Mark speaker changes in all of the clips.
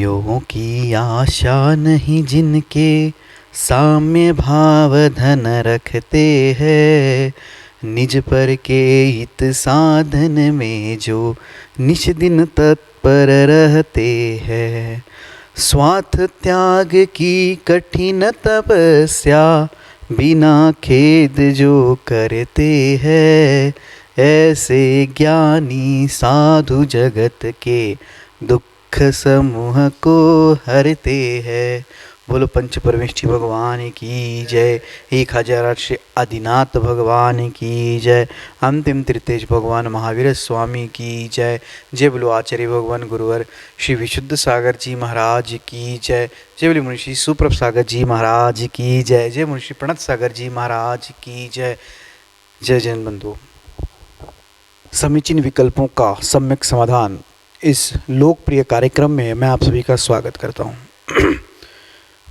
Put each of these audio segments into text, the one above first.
Speaker 1: यो की आशा नहीं जिनके साम्य भाव धन रखते हैं, निज पर के हित साधन में जो निश दिन तत्पर रहते हैं। स्वार्थ त्याग की कठिन तपस्या बिना खेद जो करते हैं, ऐसे ज्ञानी साधु जगत के दुख समूह को हरते हैं। बोलो पंच परमेष्ठी भगवान की जय। 1008 श्री आदिनाथ भगवान की जय। अंतिम तृतीय भगवान महावीर स्वामी की जय। जय बोलो आचार्य भगवान गुरुवर श्री विशुद्ध सागर जी महाराज की जय। जय बोलो मुनिषी सुप्रभ सागर जी महाराज की जय। जय मुनिषी प्रणत सागर जी महाराज की जय। जय जैन बंधु। समीचीन विकल्पों का सम्यक समाधान इस लोकप्रिय कार्यक्रम में मैं आप सभी का स्वागत करता हूँ।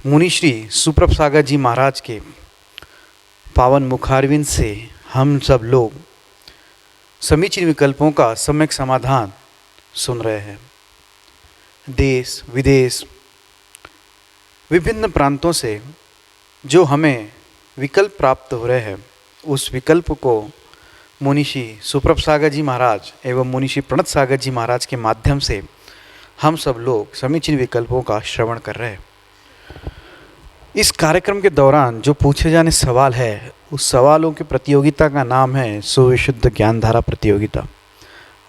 Speaker 1: मुनिश्री सुप्रभ सागर जी महाराज के पावन मुखारविंद से हम सब लोग समीचीन विकल्पों का सम्यक समाधान सुन रहे हैं। देश विदेश विभिन्न प्रांतों से जो हमें विकल्प प्राप्त हो रहे हैं, उस विकल्प को मुनिषी सुप्रभ सागर जी महाराज एवं मुनिषी प्रणत सागर जी महाराज के माध्यम से हम सब लोग समीचीन विकल्पों का श्रवण कर रहे हैं। इस कार्यक्रम के दौरान जो पूछे जाने सवाल है, उस सवालों की प्रतियोगिता का नाम है सुविशुद्ध ज्ञानधारा प्रतियोगिता।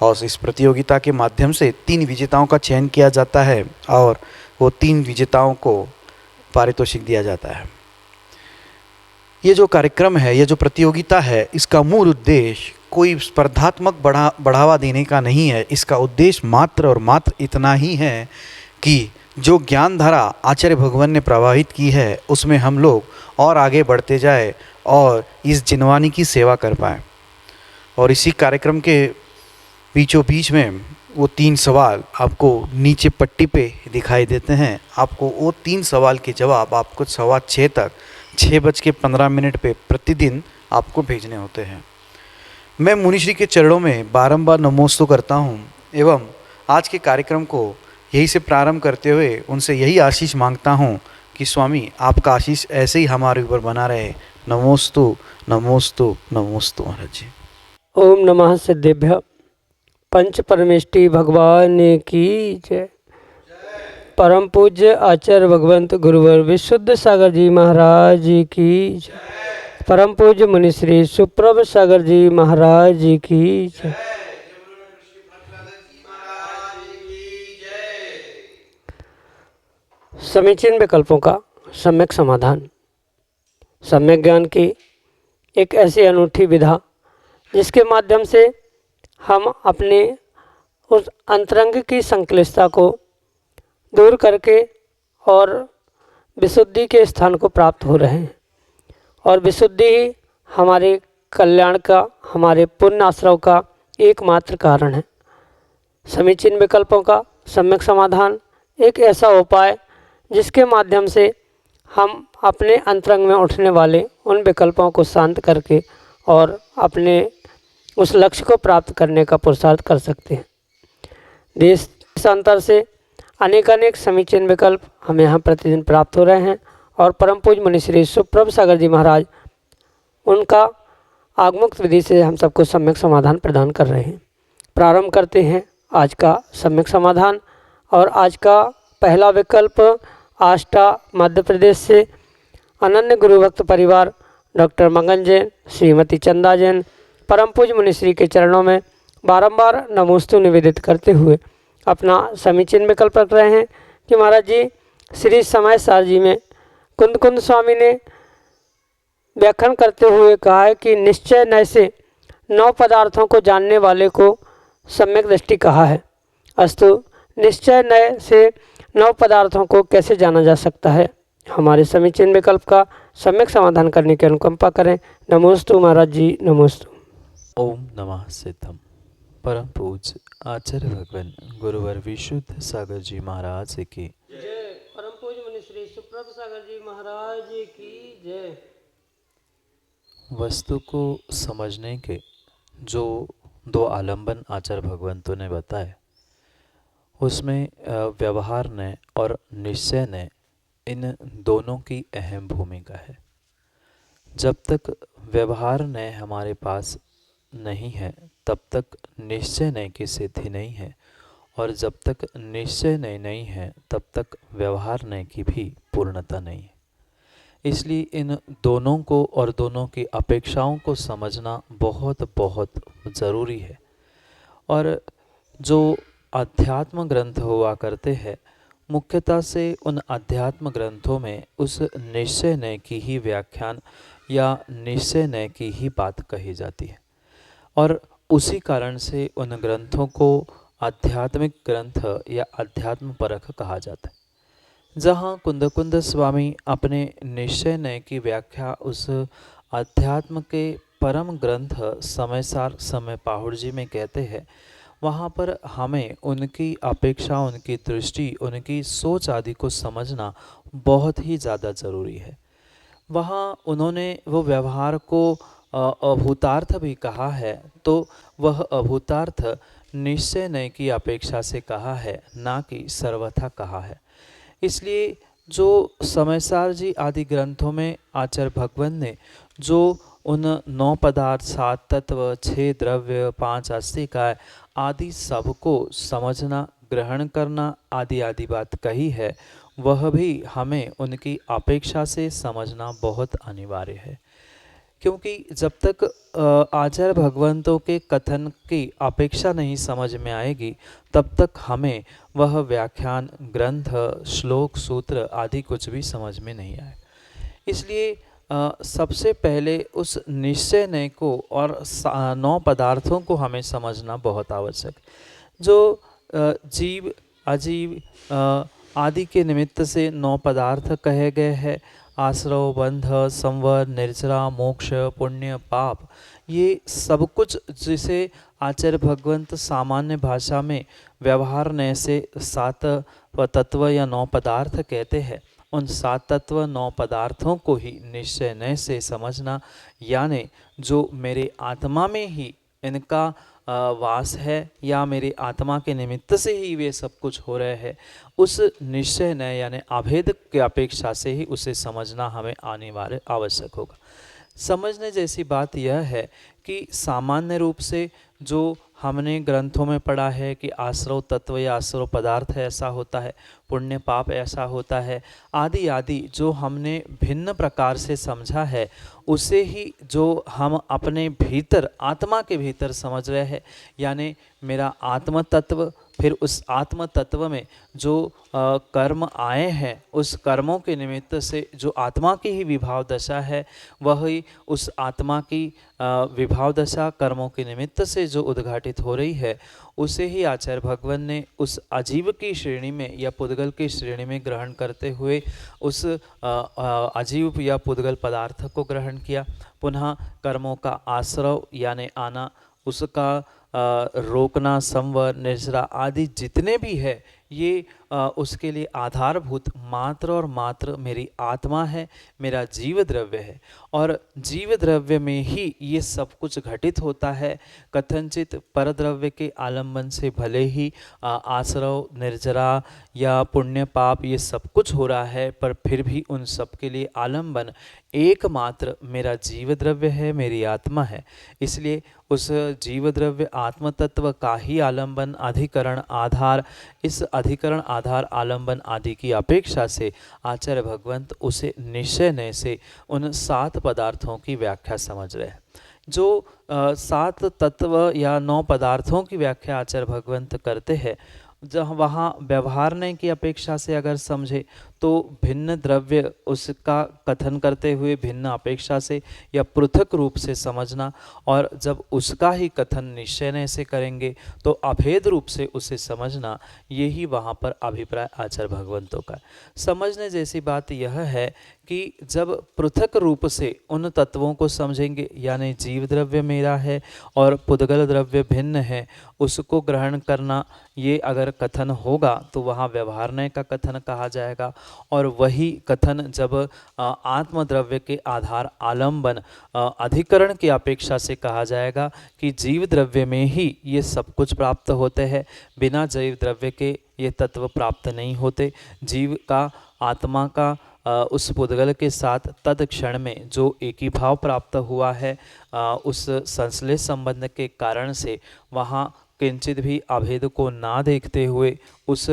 Speaker 1: और इस प्रतियोगिता के माध्यम से 3 विजेताओं का चयन किया जाता है और वो 3 विजेताओं को पारितोषिक दिया जाता है। ये जो कार्यक्रम है, ये जो प्रतियोगिता है, इसका मूल उद्देश्य कोई स्पर्धात्मक बढ़ावा देने का नहीं है। इसका उद्देश्य मात्र और मात्र इतना ही है कि जो ज्ञान धारा आचार्य भगवान ने प्रवाहित की है, उसमें हम लोग और आगे बढ़ते जाए और इस जिनवानी की सेवा कर पाएँ। और इसी कार्यक्रम के बीचों बीच में वो 3 सवाल आपको नीचे पट्टी पे दिखाई देते हैं। आपको वो 3 सवाल के जवाब आपको 6:15 तक 6:15 पे प्रतिदिन आपको भेजने होते हैं। मैं मुनिश्री के चरणों में बारंबार नमोस्तु करता हूँ एवं आज के कार्यक्रम को यही से प्रारंभ करते हुए उनसे यही आशीष मांगता हूँ कि स्वामी आपका आशीष ऐसे ही हमारे ऊपर बना रहे। नमोस्तु नमोस्तु नमोस्तु महाराज जी।
Speaker 2: ओम नमः सिद्धेभ्य। पंच परमेष्ठी भगवान की जय। परम पूज्य आचार्य भगवंत गुरुवर विशुद्ध सागर जी महाराज की जय। परम पूज्य मुनिश्री सुप्रभ सागर जी महाराज की जय। समीचीन विकल्पों का सम्यक समाधान। सम्यक ज्ञान की एक ऐसी अनूठी विधा जिसके माध्यम से हम अपने उस अंतरंग की संक्लिष्टता को दूर करके और विशुद्धि के स्थान को प्राप्त हो रहे हैं। और विशुद्धि ही हमारे कल्याण का, हमारे पुण्य आश्रव का एकमात्र कारण है। समीचीन विकल्पों का सम्यक समाधान एक ऐसा उपाय जिसके माध्यम से हम अपने अंतरंग में उठने वाले उन विकल्पों को शांत करके और अपने उस लक्ष्य को प्राप्त करने का पुरुषार्थ कर सकते हैं। देशांतर से अनेक समीचीन विकल्प हमें यहाँ प्रतिदिन प्राप्त हो रहे हैं और परम पूज्य मुनिश्री सुप्रभ सागर जी महाराज उनका आगमुक्त विधि से हम सबको सम्यक समाधान प्रदान कर रहे हैं। प्रारंभ करते हैं आज का सम्यक समाधान। और आज का पहला विकल्प आष्टा मध्य प्रदेश से अनन्य गुरु भक्त परिवार डॉक्टर मंगन जैन, श्रीमती चंदा जैन परम पूज्य मुनिश्री के चरणों में बारंबार नमोस्तु निवेदित करते हुए अपना समीचीन विकल्प रख रहे हैं कि महाराज जी श्री समय सार जी में कुंद कुंद स्वामी ने व्याख्यान करते हुए कहा है कि निश्चय नय से 9 पदार्थों को जानने वाले को सम्यक दृष्टि कहा है। अस्तु निश्चय नय से 9 पदार्थों को कैसे जाना जा सकता है? हमारे समीचीन विकल्प का सम्यक समाधान करने की अनुकंपा करें। नमोस्तु महाराज जी, नमोस्तु।
Speaker 3: ओम नमः सिद्धम। परम पूज्य आचार्य भगवान गुरुवर विशुद्ध सागर जी महाराज की
Speaker 2: जय। परम पूज्य मुनिश्री सुप्रभ सागर जी महाराज की जय।
Speaker 3: वस्तु को समझने के जो 2 आलंबन आचार्य भगवंतों ने बताए, उसमें व्यवहार ने और निश्चय ने इन दोनों की अहम भूमिका है। जब तक व्यवहार ने हमारे पास नहीं है तब तक निश्चय नय की सिद्धि नहीं है, और जब तक निश्चय नय नहीं है तब तक व्यवहार नय की भी पूर्णता नहीं है। इसलिए इन दोनों को और दोनों की अपेक्षाओं को समझना बहुत बहुत ज़रूरी है। और जो अध्यात्म ग्रंथ हुआ करते हैं, मुख्यतः से उन अध्यात्म ग्रंथों में उस निश्चय नय की ही व्याख्यान या निश्चय नय की ही बात कही जाती है, और उसी कारण से उन ग्रंथों को आध्यात्मिक ग्रंथ या अध्यात्म परख कहा जाता है। जहाँ कुंद स्वामी अपने निश्चय नय की व्याख्या उस अध्यात्म के परम ग्रंथ समयसार समय पाहुड़ जी में कहते हैं, वहाँ पर हमें उनकी अपेक्षा, उनकी दृष्टि, उनकी सोच आदि को समझना बहुत ही ज़्यादा ज़रूरी है। वहाँ उन्होंने वो व्यवहार को अभूतार्थ भी कहा है, तो वह अभूतार्थ निश्चय नय की अपेक्षा से कहा है, ना कि सर्वथा कहा है। इसलिए जो समयसार जी आदि ग्रंथों में आचार्य भगवान ने जो उन 9 पदार्थ, 7 तत्व, 6 द्रव्य, 5 अस्थिकाय आदि सबको समझना, ग्रहण करना आदि आदि बात कही है, वह भी हमें उनकी अपेक्षा से समझना बहुत अनिवार्य है। क्योंकि जब तक आचार्य भगवंतों के कथन की अपेक्षा नहीं समझ में आएगी, तब तक हमें वह व्याख्यान, ग्रंथ, श्लोक, सूत्र आदि कुछ भी समझ में नहीं आए। इसलिए सबसे पहले उस निश्चय नय को और 9 पदार्थों को हमें समझना बहुत आवश्यक। जो जीव, अजीव आदि के निमित्त से 9 पदार्थ कहे गए हैं, आश्रव, बंध, संवर, निर्जरा, मोक्ष, पुण्य, पाप, ये सब कुछ जिसे आचार्य भगवंत सामान्य भाषा में व्यवहार नय से 7 तत्व या 9 पदार्थ कहते हैं, उन 7 तत्व 9 पदार्थों को ही निश्चय नय से समझना, यानी जो मेरे आत्मा में ही इनका वास है या मेरे आत्मा के निमित्त से ही वे सब कुछ हो रहे हैं, उस निश्चय नय यानी अभेद की अपेक्षा से ही उसे समझना हमें अनिवार्य आवश्यक होगा। समझने जैसी बात यह है कि सामान्य रूप से जो हमने ग्रंथों में पढ़ा है कि आश्रव तत्व या आश्रव पदार्थ ऐसा होता है, पुण्य पाप ऐसा होता है, आदि आदि जो हमने भिन्न प्रकार से समझा है, उसे ही जो हम अपने भीतर, आत्मा के भीतर समझ रहे हैं, यानी मेरा आत्म तत्व, फिर उस आत्म तत्व में जो कर्म आए हैं, उस कर्मों के निमित्त से जो आत्मा की ही विभाव दशा है, वही उस आत्मा की विभाव दशा कर्मों के निमित्त से जो उद्घाटित हो रही है, उसे ही आचार्य भगवान ने उस अजीव की श्रेणी में या पुद्गल की श्रेणी में ग्रहण करते हुए उस अजीव या पुद्गल पदार्थ को ग्रहण किया। पुनः कर्मों का आश्रव यानी आना, उसका रोकना, संवर, निर्जरा आदि जितने भी है, ये उसके लिए आधारभूत मात्र और मात्र मेरी आत्मा है, मेरा जीव द्रव्य है, और जीव द्रव्य में ही ये सब कुछ घटित होता है। कथनचित परद्रव्य के आलंबन से भले ही आश्रव, निर्जरा या पुण्य पाप ये सब कुछ हो रहा है, पर फिर भी उन सब के लिए आलंबन एकमात्र मेरा जीव द्रव्य है, मेरी आत्मा है। इसलिए उस जीव द्रव्य आत्म तत्व का ही आलंबन, अधिकरण, आधार, इस अधिकरण, आधार, आलंबन आदि की अपेक्षा से आचार्य भगवंत उसे निश्चय नय से उन 7 पदार्थों की व्याख्या समझ रहे हैं। जो 7 तत्व या 9 पदार्थों की व्याख्या आचार्य भगवंत करते हैं, जहाँ वहाँ व्यवहार नय की अपेक्षा से अगर समझे तो भिन्न द्रव्य उसका कथन करते हुए भिन्न अपेक्षा से या पृथक रूप से समझना, और जब उसका ही कथन निश्चय नय से करेंगे तो अभेद रूप से उसे समझना, यही वहाँ पर अभिप्राय आचार्य भगवंतों का। समझने जैसी बात यह है कि जब पृथक रूप से उन तत्वों को समझेंगे, यानी जीव द्रव्य मेरा है और पुद्गल द्रव्य भिन्न है, उसको ग्रहण करना, ये अगर कथन होगा तो वहाँ व्यवहारण्य का कथन कहा जाएगा। और वही कथन जब आत्मद्रव्य के आधार आलम्बन अधिकरण की अपेक्षा से कहा जाएगा कि जीव द्रव्य में ही ये सब कुछ प्राप्त होते हैं, बिना जीव द्रव्य के ये तत्व प्राप्त नहीं होते। जीव का, आत्मा का उस पुद्गल के साथ तत्क्षण में जो एकी भाव प्राप्त हुआ है, उस संश्लेष संबंध के कारण से वहाँ किंचित भी अभेद को ना देखते हुए, उस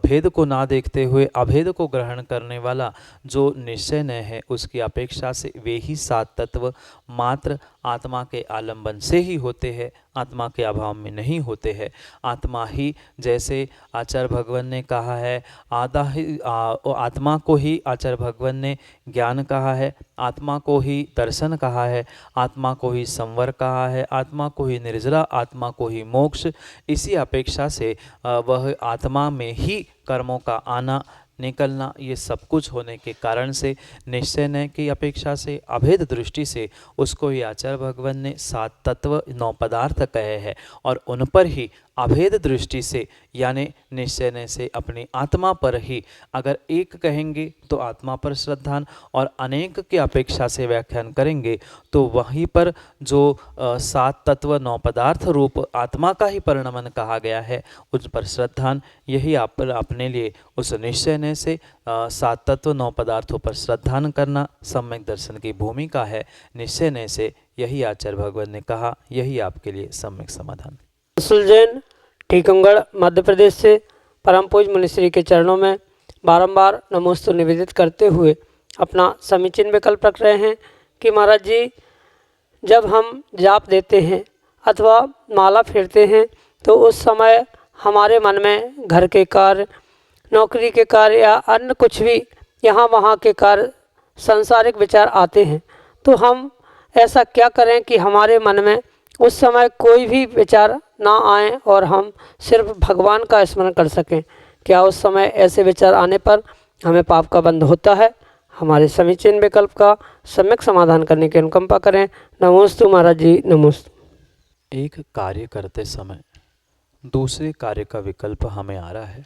Speaker 3: भेद को ना देखते हुए अभेद को ग्रहण करने वाला जो निश्चय न है, उसकी अपेक्षा से वे ही सात तत्व मात्र आत्मा के आलंबन से ही होते हैं, आत्मा के अभाव में नहीं होते हैं। आत्मा ही, जैसे आचार्य भगवान ने कहा है, आत्मा को ही आचार्य भगवान ने ज्ञान कहा है, आत्मा को ही दर्शन कहा है, आत्मा को ही संवर कहा है, आत्मा को ही निर्जरा, आत्मा को ही मोक्ष। इसी अपेक्षा से वह आत्मा में ही कर्मों का आना निकलना, ये सब कुछ होने के कारण से निश्चय न की अपेक्षा से अभेद दृष्टि से उसको ही आचार्य भगवान ने सात तत्व नौ पदार्थ कहे हैं। और उन पर ही अभेद दृष्टि से, यानी निश्चय न से अपनी आत्मा पर ही अगर एक कहेंगे तो आत्मा पर श्रद्धान, और अनेक की अपेक्षा से व्याख्यान करेंगे तो वहीं पर जो सात तत्व नौ पदार्थ रूप आत्मा का ही परिणमन कहा गया है, उस पर श्रद्धान। यही आप अपने लिए उस निश्चय न से सात तत्व नौ पदार्थों पर श्रद्धान करना सम्यक दर्शन की भूमिका है। निश्चय न से यही आचार्य भगवान ने कहा, यही आपके लिए सम्यक समाधान।
Speaker 2: सुलझैन टीकमगढ़ मध्य प्रदेश से परम पूज्य मुनिश्री के चरणों में बारंबार नमोस्तु निवेदित करते हुए अपना समीचीन विकल्प रख रहे हैं कि महाराज जी, जब हम जाप देते हैं अथवा माला फेरते हैं तो उस समय हमारे मन में घर के कार्य, नौकरी के कार्य या अन्य कुछ भी यहाँ वहाँ के कार्य, सांसारिक विचार आते हैं, तो हम ऐसा क्या करें कि हमारे मन में उस समय कोई भी विचार ना आए और हम सिर्फ भगवान का स्मरण कर सकें। क्या उस समय ऐसे विचार आने पर हमें पाप का बंध होता है? हमारे समीचीन विकल्प का सम्यक समाधान करने की अनुकंपा करें। नमोस्तु महाराज जी, नमोस्तु।
Speaker 3: एक कार्य करते समय दूसरे कार्य का विकल्प हमें आ रहा है,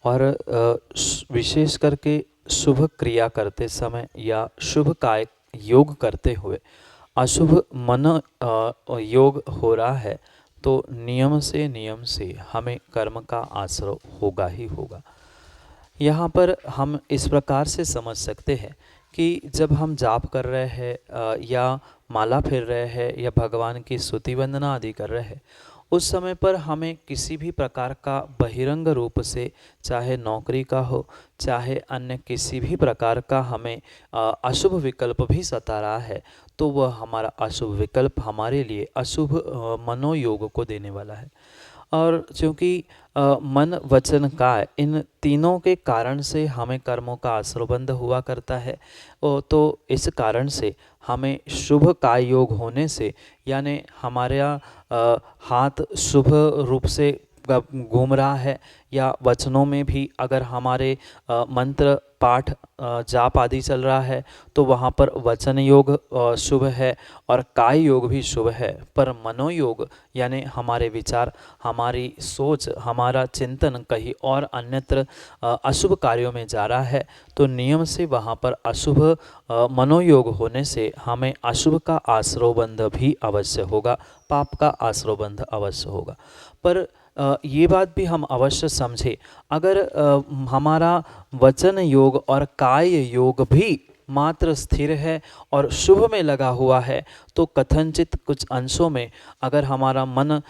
Speaker 3: और विशेष करके शुभ क्रिया करते समय या शुभ काय योग करते हुए अशुभ मन योग हो रहा है, तो नियम से हमें कर्म का आश्रय होगा ही होगा। यहाँ पर हम इस प्रकार से समझ सकते हैं कि जब हम जाप कर रहे हैं या माला फेर रहे हैं या भगवान की स्तुति वंदना आदि कर रहे हैं, उस समय पर हमें किसी भी प्रकार का बहिरंग रूप से, चाहे नौकरी का हो, चाहे अन्य किसी भी प्रकार का हमें अशुभ विकल्प भी सता रहा है, तो वह हमारा अशुभ विकल्प हमारे लिए अशुभ मनोयोग को देने वाला है। और चूँकि मन वचन काय, इन तीनों के कारण से हमें कर्मों का आश्रयबंध हुआ करता है, तो इस कारण से हमें शुभ काय योग होने से, यानी हमारा हाथ शुभ रूप से घूम रहा है, या वचनों में भी अगर हमारे मंत्र पाठ जाप आदि चल रहा है तो वहाँ पर वचन योग शुभ है और काय योग भी शुभ है, पर मनोयोग यानी हमारे विचार, हमारी सोच, हमारा चिंतन कहीं और अन्यत्र अशुभ कार्यों में जा रहा है, तो नियम से वहाँ पर अशुभ मनोयोग होने से हमें अशुभ का आश्रयबंध भी अवश्य होगा, पाप का आश्रयबंध अवश्य होगा। पर ये बात भी हम अवश्य समझें, अगर हमारा वचन योग और काय योग भी मात्र स्थिर है और शुभ में लगा हुआ है, तो कथनचित कुछ अंशों में अगर हमारा मन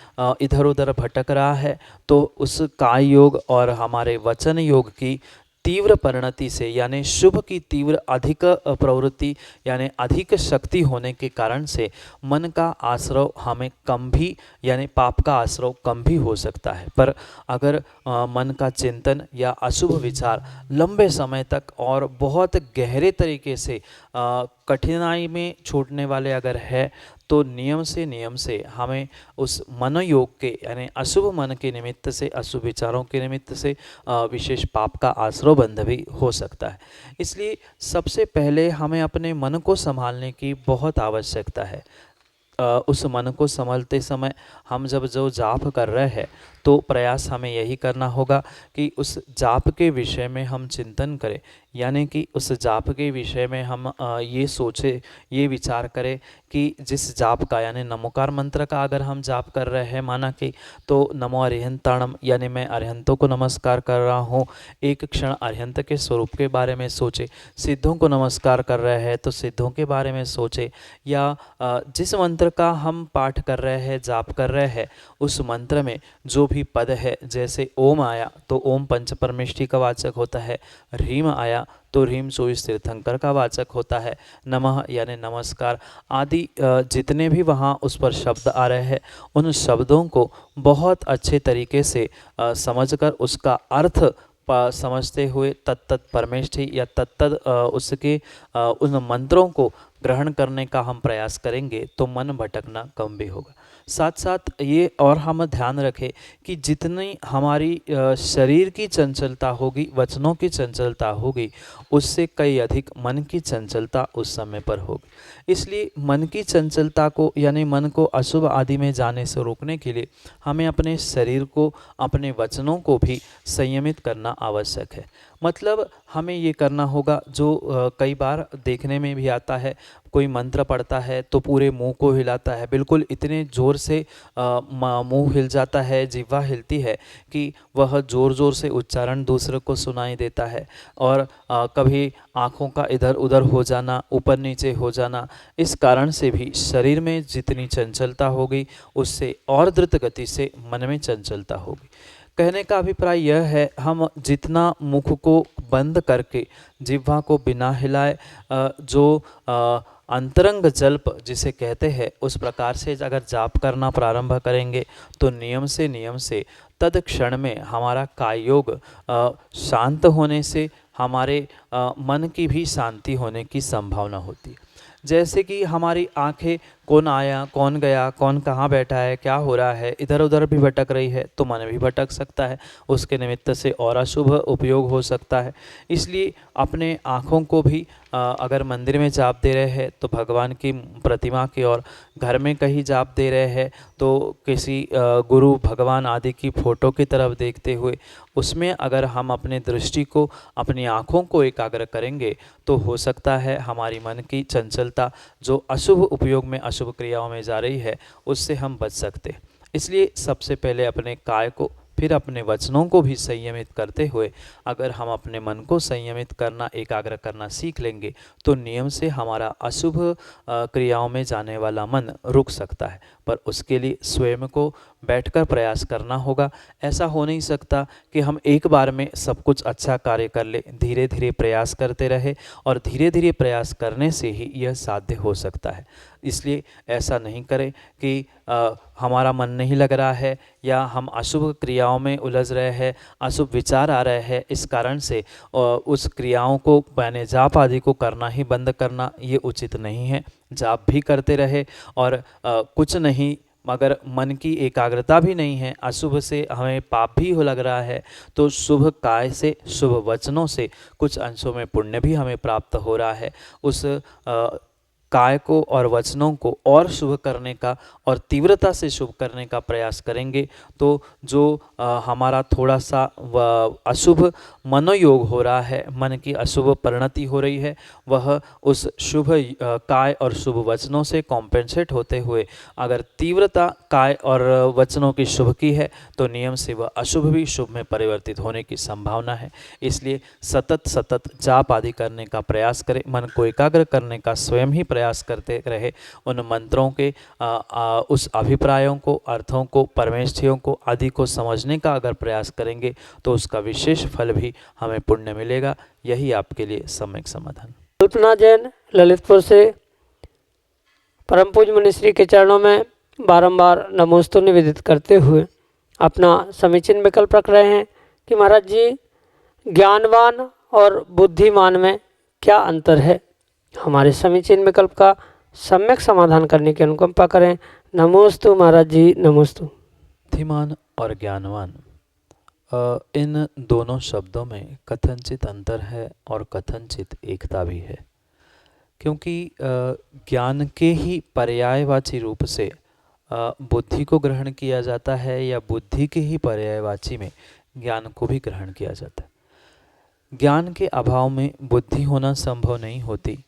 Speaker 3: इधर उधर भटक रहा है, तो उस काय योग और हमारे वचन योग की तीव्र परिणति से, यानी शुभ की तीव्र अधिक प्रवृत्ति यानी अधिक शक्ति होने के कारण से मन का आश्रय हमें कम भी, यानी पाप का आश्रय कम भी हो सकता है। पर अगर मन का चिंतन या अशुभ विचार लंबे समय तक और बहुत गहरे तरीके से कठिनाई में छूटने वाले अगर है, तो नियम से हमें उस मनोयोग के यानी अशुभ मन के निमित्त से, अशुभ विचारों के निमित्त से विशेष पाप का आश्रय बंध भी हो सकता है। इसलिए सबसे पहले हमें अपने मन को संभालने की बहुत आवश्यकता है। उस मन को संभालते समय हम जब जो जाप कर रहे हैं तो प्रयास हमें यही करना होगा कि उस जाप के विषय में हम चिंतन करें, यानी कि उस जाप के विषय में हम ये सोचे, ये विचार करें कि जिस जाप का यानी नमोकार मंत्र का अगर हम जाप कर रहे हैं माना कि, तो नमो अरिहंताणम यानी मैं अरिहंतों को नमस्कार कर रहा हूँ, एक क्षण अरिहंत के स्वरूप के बारे में सोचे। सिद्धों को नमस्कार कर रहे हैं तो सिद्धों के बारे में सोचे, या जिस मंत्र का हम पाठ कर रहे हैं, जाप कर रहे हैं, उस मंत्र में जो भी पद है, जैसे ओम आया तो ओम पंच परमेष्ठी का वाचक होता है, ह्रीम आया तो ह्रीम 24 तीर्थंकर का वाचक होता है, नमः यानी नमस्कार आदि जितने भी वहाँ उस पर शब्द आ रहे हैं, उन शब्दों को बहुत अच्छे तरीके से समझकर उसका अर्थ समझते हुए तत्त परमेष्ठी या तत्त उसके उन मंत्रों को ग्रहण करने का हम प्रयास करेंगे तो मन भटकना कम भी होगा। साथ साथ ये और हम ध्यान रखें कि जितनी हमारी शरीर की चंचलता होगी, वचनों की चंचलता होगी, उससे कई अधिक मन की चंचलता उस समय पर होगी। इसलिए मन की चंचलता को यानी मन को अशुभ आदि में जाने से रोकने के लिए हमें अपने शरीर को, अपने वचनों को भी संयमित करना आवश्यक है। मतलब हमें ये करना होगा जो कई बार देखने में भी आता है, कोई मंत्र पढ़ता है तो पूरे मुंह को हिलाता है, बिल्कुल इतने ज़ोर से मुंह हिल जाता है, जिह्वा हिलती है कि वह ज़ोर ज़ोर से उच्चारण दूसरे को सुनाई देता है। और कभी आँखों का इधर उधर हो जाना, ऊपर नीचे हो जाना, इस कारण से भी शरीर में जितनी चंचलता होगी उससे और द्रुत गति से मन में चंचलता होगी। कहने का अभिप्राय यह है, हम जितना मुख को बंद करके, जिह्वा को बिना हिलाए जो अंतरंग जल्प जिसे कहते हैं, उस प्रकार से अगर जाप करना प्रारंभ करेंगे तो नियम से तत्क्षण में हमारा काय योग शांत होने से हमारे मन की भी शांति होने की संभावना होती है। जैसे कि हमारी आंखें कौन आया, कौन गया, कौन कहाँ बैठा है, क्या हो रहा है, इधर उधर भी भटक रही है तो मन भी भटक सकता है, उसके निमित्त से और अशुभ उपयोग हो सकता है। इसलिए अपने आँखों को भी अगर मंदिर में जाप दे रहे हैं तो भगवान की प्रतिमा की ओर, घर में कहीं जाप दे रहे हैं तो किसी गुरु भगवान आदि की फ़ोटो की तरफ देखते हुए उसमें अगर हम अपने दृष्टि को, अपनी आँखों को एकाग्र करेंगे तो हो सकता है हमारी मन की चंचलता जो अशुभ उपयोग में, अशुभ क्रियाओं में जा रही है, उससे हम बच सकते हैं। इसलिए सबसे पहले अपने काय को, फिर अपने वचनों को भी संयमित करते हुए अगर हम अपने मन को संयमित करना, एकाग्र करना सीख लेंगे तो नियम से हमारा अशुभ क्रियाओं में जाने वाला मन रुक सकता है। पर उसके लिए स्वयं को बैठकर प्रयास करना होगा। ऐसा हो नहीं सकता कि हम एक बार में सब कुछ अच्छा कार्य कर ले, धीरे धीरे प्रयास करते रहे और धीरे धीरे प्रयास करने से ही यह साध्य हो सकता है। इसलिए ऐसा नहीं करें कि हमारा मन नहीं लग रहा है या हम अशुभ क्रियाओं में उलझ रहे हैं, अशुभ विचार आ रहे हैं, इस कारण से उस क्रियाओं को यानी जाप आदि को करना ही बंद करना ये उचित नहीं है। जाप भी करते रहे और कुछ नहीं मगर मन की एकाग्रता भी नहीं है, अशुभ से हमें पाप भी हो लग रहा है, तो शुभ काय से, शुभ वचनों से कुछ अंशों में पुण्य भी हमें प्राप्त हो रहा है। उस काय को और वचनों को और शुभ करने का और तीव्रता से शुभ करने का प्रयास करेंगे तो जो हमारा थोड़ा सा अशुभ मनोयोग हो रहा है, मन की अशुभ परिणति हो रही है, वह उस शुभ काय और शुभ वचनों से कॉम्पेंसेट होते हुए अगर तीव्रता काय और वचनों की शुभ की है तो नियम से वह अशुभ भी शुभ में परिवर्तित होने की संभावना है। इसलिए सतत जाप आदि करने का प्रयास करें, मन को एकाग्र करने का स्वयं ही प्रयास करते रहे, उन मंत्रों के उस अभिप्रायों को, अर्थों को, परमेष्ठियों को आदि को समझने का अगर प्रयास करेंगे तो उसका विशेष फल भी हमें पुण्य मिलेगा। यही आपके लिए सम्यक समाधान।
Speaker 2: कल्पना जैन ललितपुर से परम पूज्य मुनिश्री के चरणों में बारंबार नमोस्तु निवेदित करते हुए अपना समीचीन विकल्प रख रहे हैं कि महाराज जी, ज्ञानवान और बुद्धिमान में क्या अंतर है। हमारे समीचीन विकल्प का सम्यक समाधान करने की अनुकंपा करें। नमोस्तु महाराज जी, नमोस्तु।
Speaker 3: बुद्धिमान और ज्ञानवान, इन दोनों शब्दों में कथनचित अंतर है और कथनचित एकता भी है, क्योंकि ज्ञान के ही पर्यायवाची रूप से बुद्धि को ग्रहण किया जाता है या बुद्धि के ही पर्यायवाची में ज्ञान को भी ग्रहण किया जाता है। ज्ञान के अभाव में बुद्धि होना संभव नहीं होती,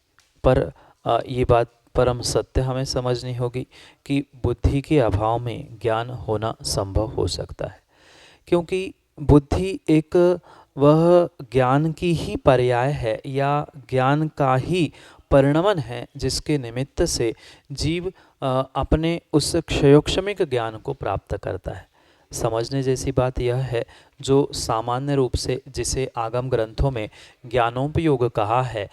Speaker 3: पर ये बात परम सत्य हमें समझनी होगी कि बुद्धि के अभाव में ज्ञान होना संभव हो सकता है, क्योंकि बुद्धि एक वह ज्ञान की ही पर्याय है या ज्ञान का ही परिणमन है, जिसके निमित्त से जीव अपने उस क्षयोक्षमिक ज्ञान को प्राप्त करता है। समझने जैसी बात यह है, जो सामान्य रूप से जिसे आगम ग्रंथों में ज्ञानोपयोग कहा है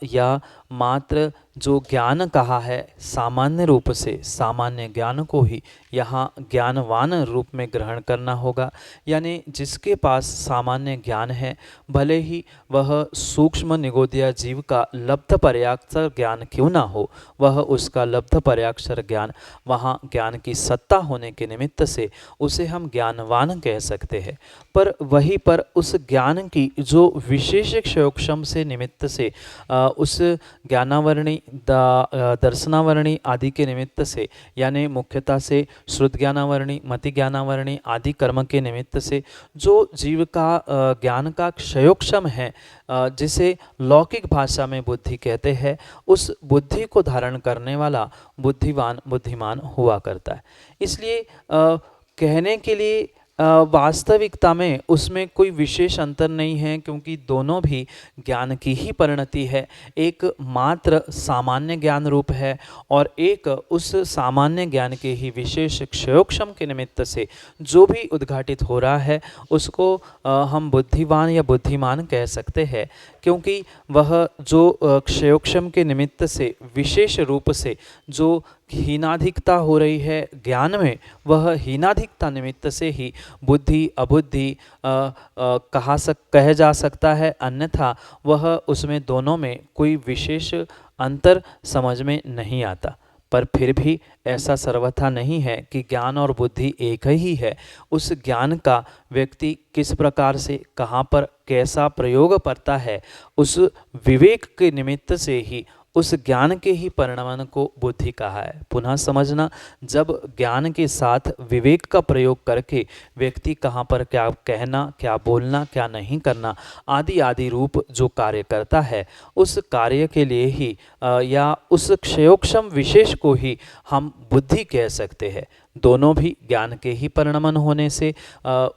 Speaker 3: या मात्र जो ज्ञान कहा है, सामान्य रूप से सामान्य ज्ञान को ही यहाँ ज्ञानवान रूप में ग्रहण करना होगा। यानी जिसके पास सामान्य ज्ञान है, भले ही वह सूक्ष्म निगोदिया जीव का लब्ध पर्याक्षर ज्ञान क्यों ना हो, वह उसका लब्ध पर्याक्षर ज्ञान वहाँ ज्ञान की सत्ता होने के निमित्त से उसे हम ज्ञानवान कह सकते हैं। पर वहीं पर उस ज्ञान की जो विशेष क्षयोक्षम से निमित्त से उस ज्ञानावरणी दर्शनावरणी आदि के निमित्त से, यानी मुख्यतः से श्रुत ज्ञानावरणी, मति ज्ञानावरणी आदि कर्म के निमित्त से जो जीव का ज्ञान का क्षयोक्षम है, जिसे लौकिक भाषा में बुद्धि कहते हैं, उस बुद्धि को धारण करने वाला बुद्धिवान बुद्धिमान हुआ करता है। इसलिए कहने के लिए वास्तविकता में उसमें कोई विशेष अंतर नहीं है, क्योंकि दोनों भी ज्ञान की ही परिणति है। एक मात्र सामान्य ज्ञान रूप है और एक उस सामान्य ज्ञान के ही विशेष क्षयोक्षम के निमित्त से जो भी उद्घाटित हो रहा है उसको हम बुद्धिवान या बुद्धिमान कह सकते हैं, क्योंकि वह जो क्षयोक्षम के निमित्त से विशेष रूप से जो हीनाधिकता हो रही है ज्ञान में, वह हीनाधिकता निमित्त से ही बुद्धि अबुद्धि कह जा सकता है, अन्यथा वह उसमें दोनों में कोई विशेष अंतर समझ में नहीं आता। पर फिर भी ऐसा सर्वथा नहीं है कि ज्ञान और बुद्धि एक ही है। उस ज्ञान का व्यक्ति किस प्रकार से कहाँ पर कैसा प्रयोग करता है, उस विवेक के निमित्त से ही उस ज्ञान के ही परिणमन को बुद्धि कहा है। पुनः समझना, जब ज्ञान के साथ विवेक का प्रयोग करके व्यक्ति कहाँ पर क्या कहना, क्या बोलना, क्या नहीं करना आदि आदि रूप जो कार्य करता है, उस कार्य के लिए ही या उस क्षयोक्षम विशेष को ही हम बुद्धि कह सकते हैं। दोनों भी ज्ञान के ही परिणमन होने से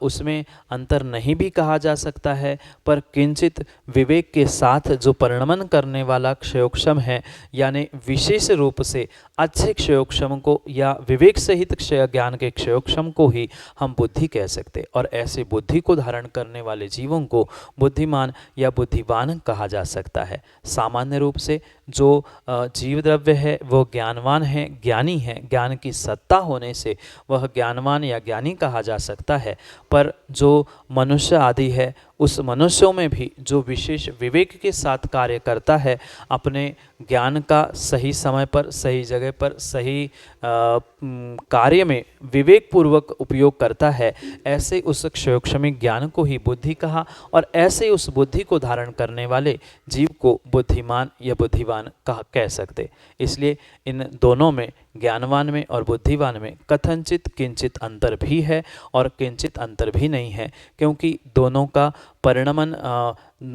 Speaker 3: उसमें अंतर नहीं भी कहा जा सकता है, पर किंचित विवेक के साथ जो परिणमन करने वाला क्षयोक्षम है, यानी विशेष रूप से अच्छे क्षयोक्षम को या विवेक सहित क्षय ज्ञान के क्षयोक्षम को ही हम बुद्धि कह सकते, और ऐसे बुद्धि को धारण करने वाले जीवों को बुद्धिमान या बुद्धिवान कहा जा सकता है। सामान्य रूप से जो जीव द्रव्य है वो ज्ञानवान है, ज्ञानी है, ज्ञान की सत्ता होने से वह ज्ञानवान या ज्ञानी कहा जा सकता है। पर जो मनुष्य आदि है, उस मनुष्यों में भी जो विशेष विवेक के साथ कार्य करता है, अपने ज्ञान का सही समय पर, सही जगह पर, सही कार्य में विवेक पूर्वक उपयोग करता है, ऐसे उस क्षयोक्षमिक ज्ञान को ही बुद्धि कहा, और ऐसे उस बुद्धि को धारण करने वाले जीव को बुद्धिमान या बुद्धिवान कह सकते। इसलिए इन दोनों में, ज्ञानवान में और बुद्धिवान में कथनचित किंचित अंतर भी है और किंचित अंतर भी नहीं है, क्योंकि दोनों का परिणमन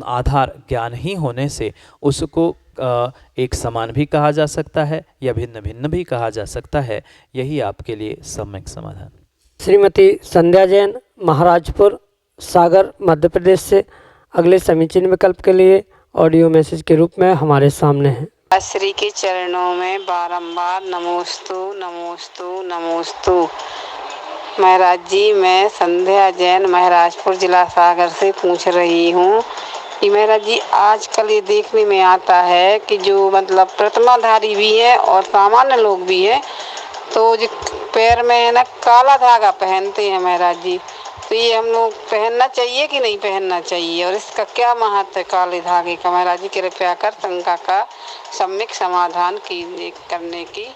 Speaker 3: आधार ज्ञान ही होने से उसको एक समान भी कहा जा सकता है या भिन्न भिन्न भी कहा जा सकता है। यही आपके लिए सम्यक समाधान।
Speaker 2: श्रीमती संध्या जैन, महाराजपुर सागर, मध्य प्रदेश से अगले समीचीन विकल्प के लिए ऑडियो मैसेज के रूप में हमारे सामने हैं।
Speaker 4: श्री के चरणों में बारंबार नमोस्तु नमोस्तु नमोस्तु। महाराज जी, मैं संध्या जैन महाराजपुर जिला सागर से पूछ रही हूँ कि महाराज जी, आजकल ये देखने में आता है कि जो मतलब प्रतिमाधारी भी है और सामान्य लोग भी है, तो जो पैर में है ना काला धागा पहनते हैं महाराज जी, तो ये हम लोग पहनना चाहिए कि नहीं पहनना चाहिए, और इसका क्या महत्व है काले धागे का? महाराज जी कृपया कर शंका का सम्यक समाधान करने की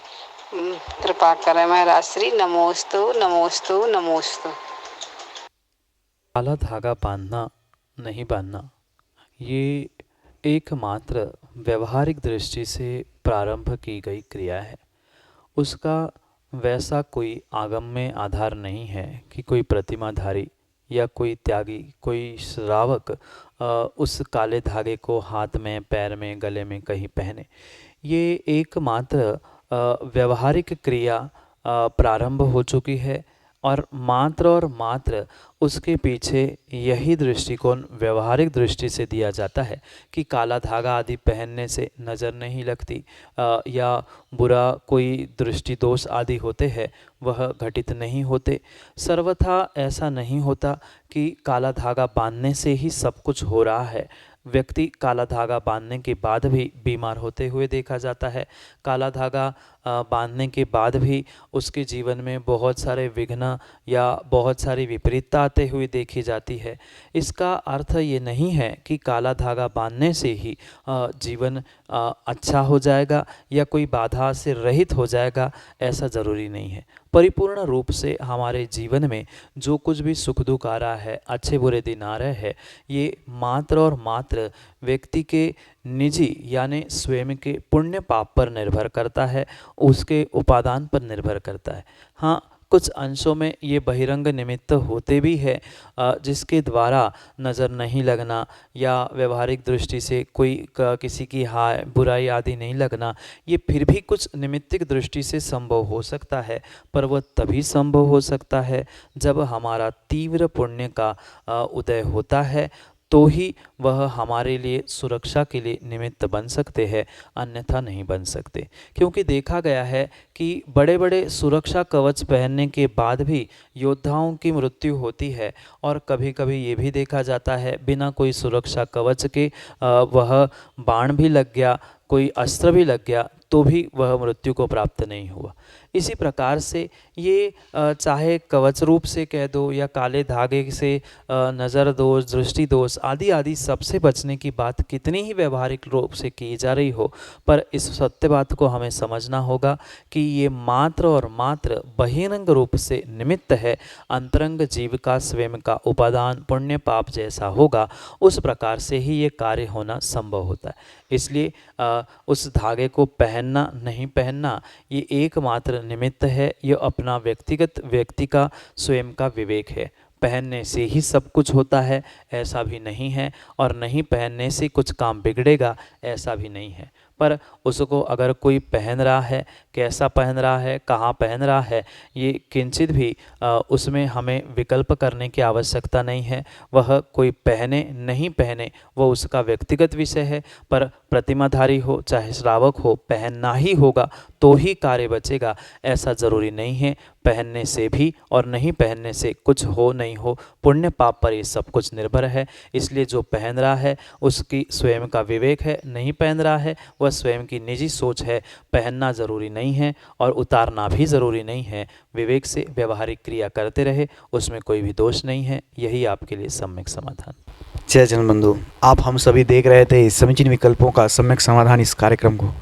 Speaker 4: कृपा करें। महाराज श्री नमोस्तु नमोस्तु नमोस्तु।
Speaker 3: काला धागा बांधना नहीं बांधना ये एकमात्र व्यवहारिक दृष्टि से प्रारंभ की गई क्रिया है। उसका वैसा कोई आगम्य आधार नहीं है कि कोई प्रतिमाधारी या कोई त्यागी, कोई श्रावक उस काले धागे को हाथ में, पैर में, गले में कहीं पहने। ये एकमात्र व्यवहारिक क्रिया प्रारंभ हो चुकी है और मात्र उसके पीछे यही दृष्टिकोण व्यवहारिक दृष्टि से दिया जाता है कि काला धागा आदि पहनने से नज़र नहीं लगती या बुरा कोई दृष्टि दोष आदि होते हैं वह घटित नहीं होते। सर्वथा ऐसा नहीं होता कि काला धागा बांधने से ही सब कुछ हो रहा है। व्यक्ति काला धागा बांधने के बाद भी बीमार होते हुए देखा जाता है। काला धागा बांधने के बाद भी उसके जीवन में बहुत सारे विघ्न या बहुत सारी विपरीतता आते हुए देखी जाती है। इसका अर्थ ये नहीं है कि काला धागा बांधने से ही जीवन अच्छा हो जाएगा या कोई बाधा से रहित हो जाएगा, ऐसा ज़रूरी नहीं है। परिपूर्ण रूप से हमारे जीवन में जो कुछ भी सुख दुख आ रहा है, अच्छे बुरे दिन आ रहे हैं, ये मात्र और मात्र व्यक्ति के निजी यानी स्वयं के पुण्य पाप पर निर्भर करता है, उसके उपादान पर निर्भर करता है। हाँ, कुछ अंशों में ये बहिरंग निमित्त होते भी है जिसके द्वारा नज़र नहीं लगना या व्यवहारिक दृष्टि से कोई किसी की हाय बुराई आदि नहीं लगना, ये फिर भी कुछ निमित्तिक दृष्टि से संभव हो सकता है। पर वह तभी संभव हो सकता है जब हमारा तीव्र पुण्य का उदय होता है, तो ही वह हमारे लिए सुरक्षा के लिए निमित्त बन सकते हैं, अन्यथा नहीं बन सकते। क्योंकि देखा गया है कि बड़े बड़े सुरक्षा कवच पहनने के बाद भी योद्धाओं की मृत्यु होती है, और कभी कभी ये भी देखा जाता है बिना कोई सुरक्षा कवच के वह बाण भी लग गया, कोई अस्त्र भी लग गया, तो भी वह मृत्यु को प्राप्त नहीं हुआ। इसी प्रकार से ये चाहे कवच रूप से कह दो या काले धागे से नज़र दोष, दृष्टि दोष आदि आदि सबसे बचने की बात कितनी ही व्यवहारिक रूप से की जा रही हो, पर इस सत्य बात को हमें समझना होगा कि ये मात्र और मात्र बहिरंग रूप से निमित्त है। अंतरंग जीव का स्वयं का उपादान पुण्य पाप जैसा होगा, उस प्रकार से ही ये कार्य होना संभव होता है। इसलिए उस धागे को पहनना नहीं पहनना ये एकमात्र निमित्त है। ये अपना व्यक्ति का स्वयं का विवेक है। पहनने से ही सब कुछ होता है ऐसा भी नहीं है, और नहीं पहनने से कुछ काम बिगड़ेगा ऐसा भी नहीं है। पर उसको अगर कोई पहन रहा है, कैसा पहन रहा है, कहाँ पहन रहा है, ये किंचित भी उसमें हमें विकल्प करने की आवश्यकता नहीं है। वह कोई पहने नहीं पहने वो उसका व्यक्तिगत विषय है, पर प्रतिमाधारी हो चाहे श्रावक हो, पहनना ही होगा तो ही कार्य बचेगा, ऐसा ज़रूरी नहीं है। पहनने से भी और नहीं पहनने से कुछ हो नहीं हो, पुण्य पाप पर ये सब कुछ निर्भर है। इसलिए जो पहन रहा है उसकी स्वयं का विवेक है, नहीं पहन रहा है वह स्वयं की निजी सोच है। पहनना ज़रूरी नहीं है और उतारना भी ज़रूरी नहीं है। विवेक से व्यवहारिक क्रिया करते रहे, उसमें कोई भी दोष नहीं है। यही आपके लिए सम्यक समाधान।
Speaker 1: जय जन बंधु, आप हम सभी देख रहे थे समीचीन विकल्पों का सम्यक समाधान इस कार्यक्रम को।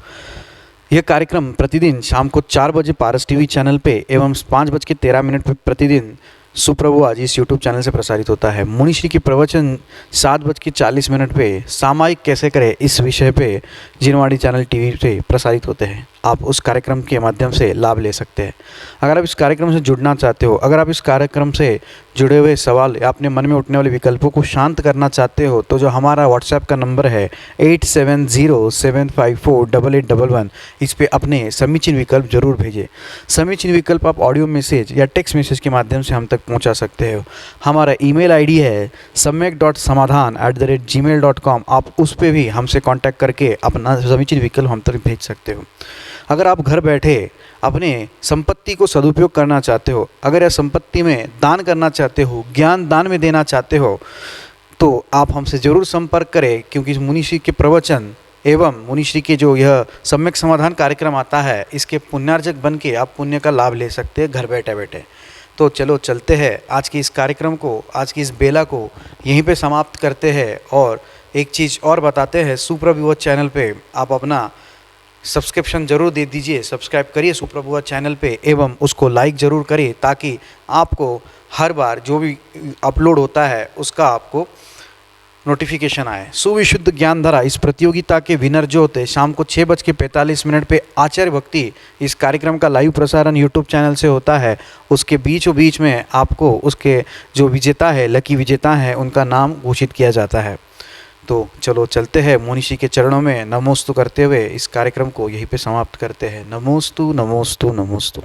Speaker 1: यह कार्यक्रम प्रतिदिन शाम को 4 बजे पारस टीवी चैनल पे एवं 5:13 पर प्रतिदिन सुप्रभु आज इस यूट्यूब चैनल से प्रसारित होता है। मुनिश्री की प्रवचन 7:40 पे सामायिक कैसे करें इस विषय पे जिनवाड़ी चैनल टीवी पे प्रसारित होते हैं। आप उस कार्यक्रम के माध्यम से लाभ ले सकते हैं। अगर आप इस कार्यक्रम से जुड़ना चाहते हो, अगर आप इस कार्यक्रम से जुड़े हुए सवाल या अपने मन में उठने वाले विकल्पों को शांत करना चाहते हो, तो जो हमारा व्हाट्सएप का नंबर है 8707548811, इस पे अपने समीचीन विकल्प जरूर भेजें। समीचीन विकल्प आप ऑडियो मैसेज या टेक्स्ट मैसेज के माध्यम से हम तक पहुंचा सकते हो। हमारा ईमेल आईडी है samyak.samadhan@gmail.com। आप उस पर भी हमसे कांटेक्ट करके अपना समीचीन विकल्प हम तक भेज सकते हो। अगर आप घर बैठे अपने संपत्ति को सदुपयोग करना चाहते हो, अगर यह संपत्ति में दान करना चाहते हो, ज्ञान दान में देना चाहते हो, तो आप हमसे ज़रूर संपर्क करें, क्योंकि मुनिश्री के प्रवचन एवं मुनिश्री के जो यह सम्यक समाधान कार्यक्रम आता है, इसके पुण्यार्जक बन के आप पुण्य का लाभ ले सकते हैं घर बैठे बैठे। तो चलो चलते हैं, आज की इस कार्यक्रम को, आज की इस बेला को यहीं पे समाप्त करते हैं। और एक चीज़ और बताते हैं, सुप्रभुवत चैनल पे आप अपना सब्सक्रिप्शन ज़रूर दे दीजिए, सब्सक्राइब करिए सुप्रभुवत चैनल पे एवं उसको लाइक ज़रूर करिए, ताकि आपको हर बार जो भी अपलोड होता है उसका आपको नोटिफिकेशन आए। सुविशुद्ध ज्ञानधारा इस प्रतियोगिता के विनर जो होते हैं, शाम को 6:45 पे आचार्य भक्ति इस कार्यक्रम का लाइव प्रसारण यूट्यूब चैनल से होता है। उसके बीचों बीच में आपको उसके जो विजेता है, लकी विजेता है, उनका नाम घोषित किया जाता है। तो चलो चलते हैं, मुनिषी के चरणों में नमोस्तु करते हुए इस कार्यक्रम को यहीं पे समाप्त करते हैं। नमोस्तु नमोस्तु नमोस्तु।